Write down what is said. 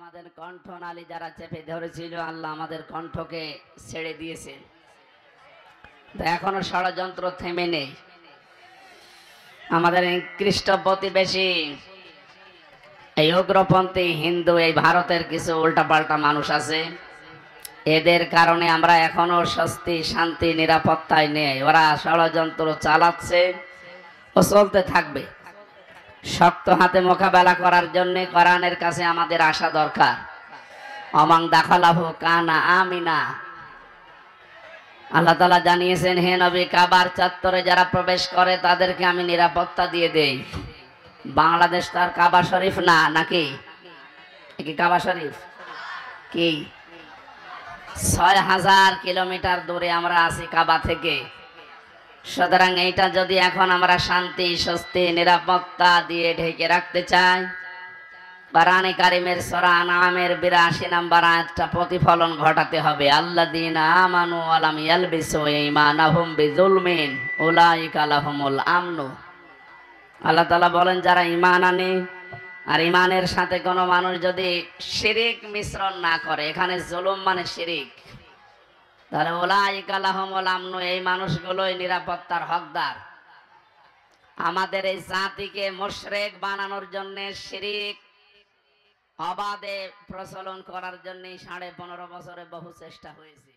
আমাদের কণ্ঠনালী যারা চেপে ধরেছিল, আল্লাহ আমাদের কণ্ঠকে ছেড়ে দিয়েছেন। এখনো ষড়যন্ত্র থেমে নেই। আমাদের খ্রিস্ট প্রতিবেশী এই উগ্রপন্থী হিন্দু এই ভারতের কিছু উল্টাপাল্টা মানুষ আছে, এদের কারণে আমরা এখনো স্বস্তি শান্তি নিরাপত্তায় নেই। ওরা ষড়যন্ত্র চালাচ্ছে ও চলতে থাকবে। শক্ত হাতে মোকাবেলা করার জন্য কোরআনের কাছে আমাদের আসা দরকার। অমাং দাখালাহু কানা আমিনা। আল্লাহ তাআলা জানিয়েছেন, হে নবী, কাবার চত্বরে যারা প্রবেশ করে তাদেরকে আমি নিরাপত্তা দিয়ে দেই। বাংলাদেশ তার কাবা শরীফ না, নাকি? কি কাবা শরীফ? কি ৬,০০০ কিলোমিটার দূরে আমরা আছি কাবা থেকে। সুতরাং এইটা যদি এখন আমরা শান্তি স্বস্তি নিরাপত্তা দিয়ে ঢেকে রাখতে চাই, কোরআনে কারিমের সূরা আনআমের ৮২ নম্বর আয়াতটা প্রতিফলন ঘটাতে হবে। আল্লাযীনা আমানু ওয়া লাম ইয়ালবিসু ঈমানাহুম বিযুলমিন উলাইকা লাহুমুল আমনু। আল্লাহ তাআলা বলেন, যারা ঈমান আনে আর ঈমানের সাথে কোনো মানুষ যদি শিরিক মিশ্রণ না করে, এখানে জুলুম মানে শিরিক, তাহলে উলাইকা লাহুমুল আমনু, এই মানুষগুলোই নিরাপত্তার হকদার। আমাদের এই জাতিকে মুশরিক বানানোর জন্য, শিরিক অবাধে প্রচলন করার জন্য ১৫.৫ বছরে বহু চেষ্টা হয়েছে।